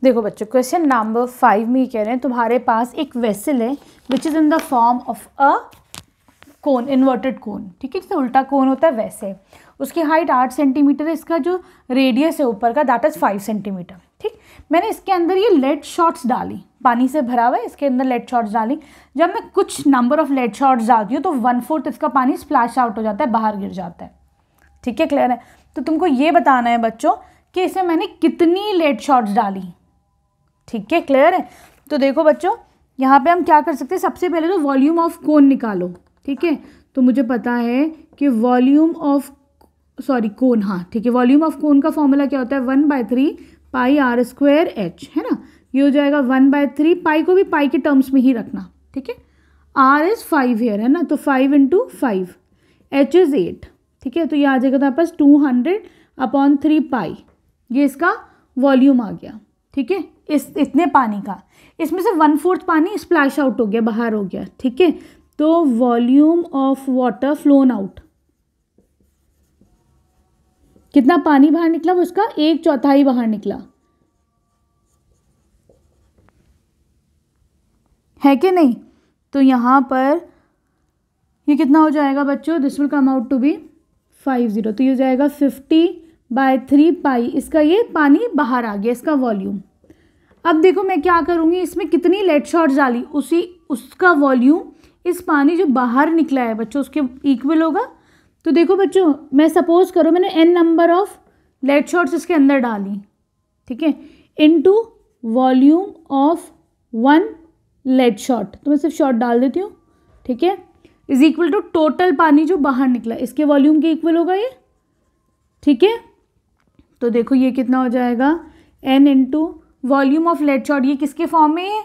देखो बच्चों, question number 5 में कह रहे हैं तुम्हारे पास एक वेसल है which is in the form of a cone, inverted कोन, ठीक है, जैसे उल्टा कोन होता है वैसे। उसकी हाइट 8 सेंटीमीटर है, इसका जो रेडियस है ऊपर का दैट इज़ 5 सेंटीमीटर। ठीक, मैंने इसके अंदर ये लेड शॉट्स डाली, पानी से भरा हुआ है, इसके अंदर लेड शॉट्स डाली। जब मैं कुछ नंबर ऑफ लेड शॉट्स डालती हूँ तो 1/4 इसका पानी स्प्लैश आउट हो जाता है, बाहर गिर जाता है। ठीक है, क्लियर है? तो तुमको ये बताना है बच्चों कि इसमें मैंने कितनी लेड शॉट्स डाली। ठीक है, क्लियर है? तो देखो बच्चों, यहाँ पे हम क्या कर सकते हैं, सबसे पहले तो वॉल्यूम ऑफ कोन निकालो। ठीक है, तो मुझे पता है कि वॉल्यूम ऑफ कोन, हाँ ठीक है, वॉल्यूम ऑफ कोन का फॉर्मूला क्या होता है, 1/3 पाई आर स्क्वायर एच, है ना। ये हो जाएगा 1/3, पाई को भी पाई के टर्म्स में ही रखना। ठीक है, आर इज़ 5 हेयर, है ना, तो 5 × 5, एच इज़ 8। ठीक है, तो ये आ जाएगा तुम्हारे पास 200/3 पाई, ये इसका वॉल्यूम आ गया। ठीक है, इतने पानी का, इसमें से 1/4 पानी स्प्लैश आउट हो गया, बाहर हो गया। ठीक है, तो volume of water phloem out, कितना पानी बाहर निकला, वो उसका 1/4 बाहर निकला, है कि नहीं। तो यहाँ पर ये कितना हो जाएगा बच्चों, this will come out to be 50, तो ये हो जाएगा 50/3 पाई, इसका ये पानी बाहर आ गया, इसका वॉल्यूम। अब देखो मैं क्या करूँगी, इसमें कितनी लेड शॉट्स डाली, उसका वॉल्यूम इस पानी जो बाहर निकला है बच्चों उसके इक्वल होगा। तो देखो बच्चों, मैं सपोज करो मैंने n number of lead shots इसके अंदर डाली, ठीक है, into volume of 1 lead shot, तो मैं सिर्फ शॉट डाल देती हूँ। ठीक है, इज इक्वल टू टोटल पानी जो बाहर निकला, इसके वॉल्यूम के इक्वल होगा ये। ठीक है, तो देखो ये कितना हो जाएगा, n into volume of lead shot, ये किसके फॉर्म में है,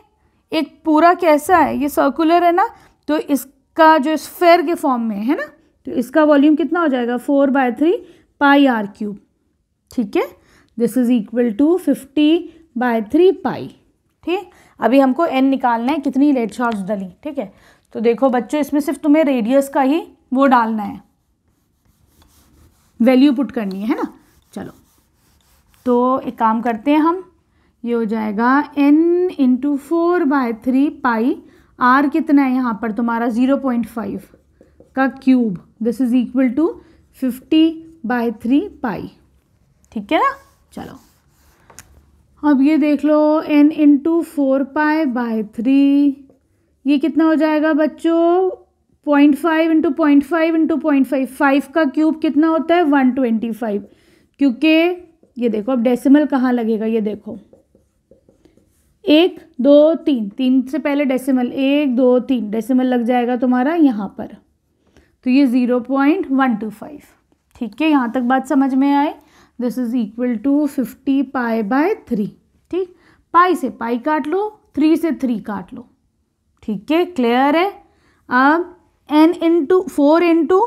एक पूरा कैसा है, ये सर्कुलर है ना, तो इसका जो स्फेयर के फॉर्म में है ना, तो इसका वॉल्यूम कितना हो जाएगा, 4/3 पाई आर क्यूब। ठीक है, this is equal to 50/3 pi. ठीक, अभी हमको n निकालना है, कितनी लेड शॉट्स डली। ठीक है, तो देखो बच्चों, इसमें सिर्फ तुम्हें रेडियस का ही वो डालना है, वैल्यू पुट करनी है ना। चलो, तो एक काम करते हैं हम, ये हो जाएगा n × 4/3 पाई, r कितना है यहाँ पर तुम्हारा 0.5 का cube, this is equal to 50/3 pi. ठीक है ना। चलो अब ये देख लो, n × 4π/3, ये कितना हो जाएगा बच्चों, 0.5 × 0.5 × 0.5, 5 का क्यूब कितना होता है, 125, क्योंकि ये देखो अब डेसिमल कहाँ लगेगा, ये देखो 1 2 3, 3 से पहले डेसिमल, 1 2 3 डेसिमल लग जाएगा तुम्हारा यहाँ पर, तो ये 0.125। ठीक है, यहाँ तक बात समझ में आए। This is equal to 50π/3। ठीक, पाई से पाई काट लो, 3 से 3 काट लो। ठीक है, क्लियर है। अब n × 4 ×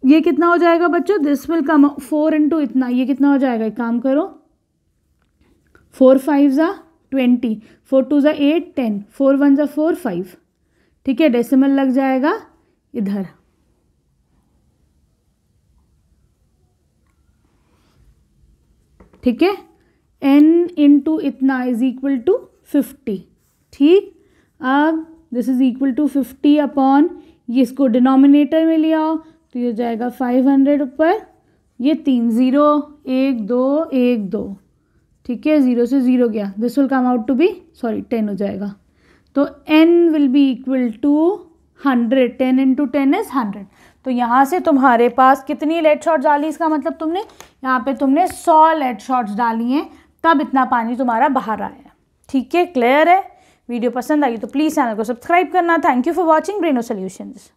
ये कितना हो जाएगा बच्चों, दिस विल कम 4 × इतना, ये कितना हो जाएगा, एक काम करो, 4 5 20, 4 2 8 10, 4 1 4 5। ठीक है, डेसिमल लग जाएगा इधर। ठीक है, n × इतना इज इक्वल टू 50। ठीक, अब this is equal to 50 upon, ये इसको डिनोमिनेटर में ले आओ, तो ये हो जाएगा 500 ऊपर, ये 3 0 1 2 1 2। ठीक है, 0 से 0 गया, this will come out to be 10 हो जाएगा। तो n will be equal to 100, 10 × 10 is 100। तो यहाँ से तुम्हारे पास कितनी लेड शॉट्स डाली, इसका मतलब तुमने यहाँ पे तुमने 100 लेड शॉट्स डाली हैं, तब इतना पानी तुम्हारा बाहर आया। ठीक है, क्लियर है। वीडियो पसंद आई तो प्लीज़ चैनल को सब्सक्राइब करना। Thank you for watching Braino solutions.